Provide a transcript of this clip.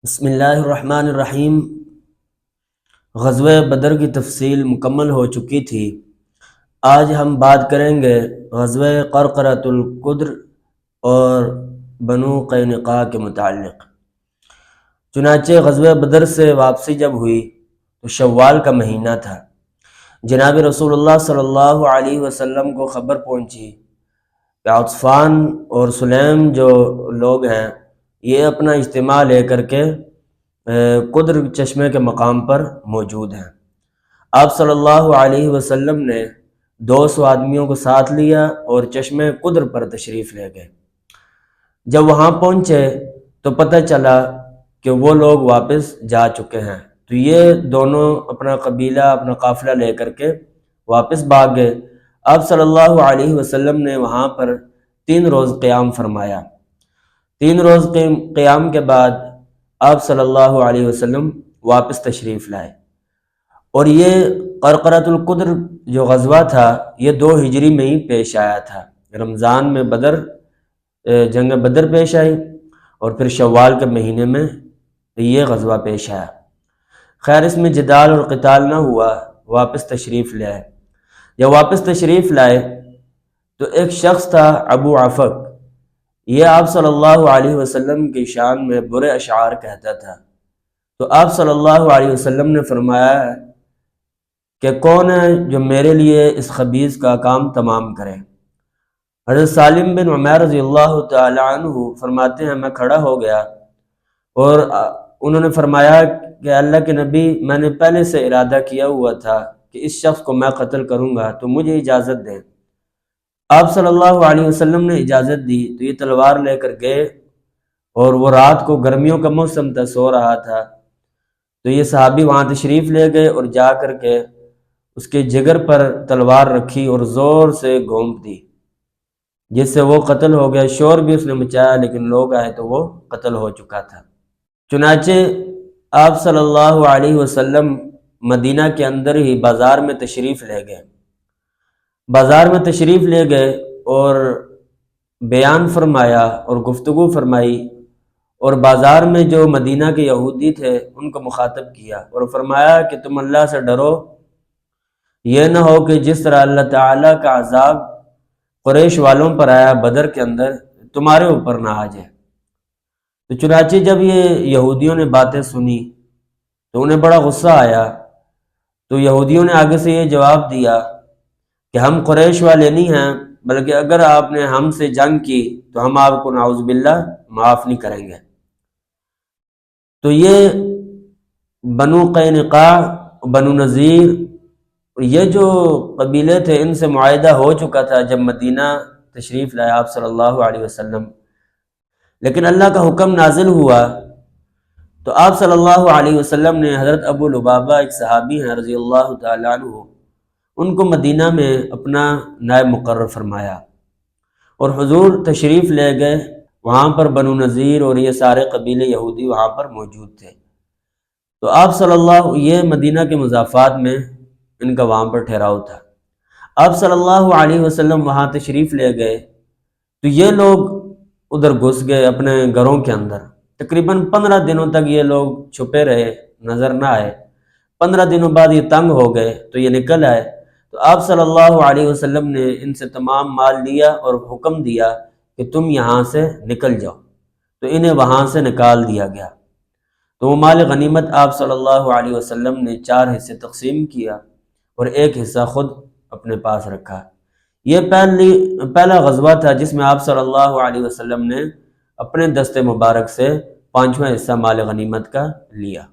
بسم اللہ الرحمن الرحیم۔ غزوہ بدر کی تفصیل مکمل ہو چکی تھی۔ آج ہم بات کریں گے غزوہ قرقرۃ القدر اور بنو قینقاع کے متعلق۔ چنانچہ غزوہ بدر سے واپسی جب ہوئی تو شوال کا مہینہ تھا۔ جناب رسول اللہ صلی اللہ علیہ وسلم کو خبر پہنچی کہ عطفان اور سلیم جو لوگ ہیں یہ اپنا اجتماع لے کر کے قدر چشمے کے مقام پر موجود ہیں۔ آپ صلی اللہ علیہ وسلم نے 200 آدمیوں کو ساتھ لیا اور چشمے قدر پر تشریف لے گئے۔ جب وہاں پہنچے تو پتہ چلا کہ وہ لوگ واپس جا چکے ہیں، تو یہ دونوں اپنا قبیلہ اپنا قافلہ لے کر کے واپس بھاگ گئے۔ آپ صلی اللہ علیہ وسلم نے وہاں پر 3 روز قیام فرمایا۔ 3 روز قیام کے بعد آپ صلی اللہ علیہ وسلم واپس تشریف لائے، اور یہ قرقرۃ القدر جو غزوہ تھا یہ 2 ہجری میں ہی پیش آیا تھا۔ رمضان میں جنگ بدر پیش آئی اور پھر شوال کے مہینے میں یہ غزوہ پیش آیا۔ خیر اس میں جدال اور قتال نہ ہوا، واپس تشریف لے آئے۔ جب واپس تشریف لائے تو ایک شخص تھا ابو عفق، یہ آپ صلی اللہ علیہ وسلم کی شان میں برے اشعار کہتا تھا۔ تو آپ صلی اللہ علیہ وسلم نے فرمایا کہ کون ہے جو میرے لیے اس خبیث کا کام تمام کرے؟ حضرت سالم بن عمیر رضی اللہ تعالی عنہ فرماتے ہیں میں کھڑا ہو گیا اور انہوں نے فرمایا کہ اللہ کے نبی، میں نے پہلے سے ارادہ کیا ہوا تھا کہ اس شخص کو میں قتل کروں گا، تو مجھے اجازت دیں۔ آپ صلی اللہ علیہ وسلم نے اجازت دی تو یہ تلوار لے کر گئے، اور وہ رات کو گرمیوں کا موسم تھا، سو رہا تھا، تو یہ صحابی وہاں تشریف لے گئے اور جا کر کے اس کے جگر پر تلوار رکھی اور زور سے گھونپ دی، جس سے وہ قتل ہو گیا۔ شور بھی اس نے مچایا لیکن لوگ آئے تو وہ قتل ہو چکا تھا۔ چنانچہ آپ صلی اللہ علیہ وسلم مدینہ کے اندر ہی بازار میں تشریف لے گئے۔ بازار میں تشریف لے گئے اور بیان فرمایا اور گفتگو فرمائی، اور بازار میں جو مدینہ کے یہودی تھے ان کو مخاطب کیا اور فرمایا کہ تم اللہ سے ڈرو، یہ نہ ہو کہ جس طرح اللہ تعالیٰ کا عذاب قریش والوں پر آیا بدر کے اندر تمہارے اوپر نہ آ جائے۔ تو چنانچہ جب یہ یہودیوں نے باتیں سنی تو انہیں بڑا غصہ آیا، تو یہودیوں نے آگے سے یہ جواب دیا کہ ہم قریش والے نہیں ہیں، بلکہ اگر آپ نے ہم سے جنگ کی تو ہم آپ کو نعوذ باللہ معاف نہیں کریں گے۔ تو یہ بنو قینقاع، بنو نذیر، یہ جو قبیلے تھے ان سے معاہدہ ہو چکا تھا جب مدینہ تشریف لائے آپ صلی اللہ علیہ وسلم، لیکن اللہ کا حکم نازل ہوا تو آپ صلی اللہ علیہ وسلم نے حضرت ابو لبابہ ایک صحابی ہیں رضی اللہ تعالیٰ عنہ، ان کو مدینہ میں اپنا نائب مقرر فرمایا، اور حضور تشریف لے گئے۔ وہاں پر بنو نذیر اور یہ سارے قبیلے یہودی وہاں پر موجود تھے۔ تو آپ صلی اللہ، یہ مدینہ کے مضافات میں ان کا وہاں پر ٹھہراؤ تھا۔ آپ صلی اللہ علیہ وسلم وہاں تشریف لے گئے تو یہ لوگ ادھر گھس گئے اپنے گھروں کے اندر۔ تقریباً 15 دنوں تک یہ لوگ چھپے رہے، نظر نہ آئے۔ 15 دنوں بعد یہ تنگ ہو گئے تو یہ نکل آئے۔ تو آپ صلی اللہ علیہ وسلم نے ان سے تمام مال لیا اور حکم دیا کہ تم یہاں سے نکل جاؤ، تو انہیں وہاں سے نکال دیا گیا۔ تو وہ مال غنیمت آپ صلی اللہ علیہ وسلم نے 4 حصے تقسیم کیا اور ایک حصہ خود اپنے پاس رکھا۔ یہ پہلا غزوہ تھا جس میں آپ صلی اللہ علیہ وسلم نے اپنے دست مبارک سے 5واں حصہ مال غنیمت کا لیا۔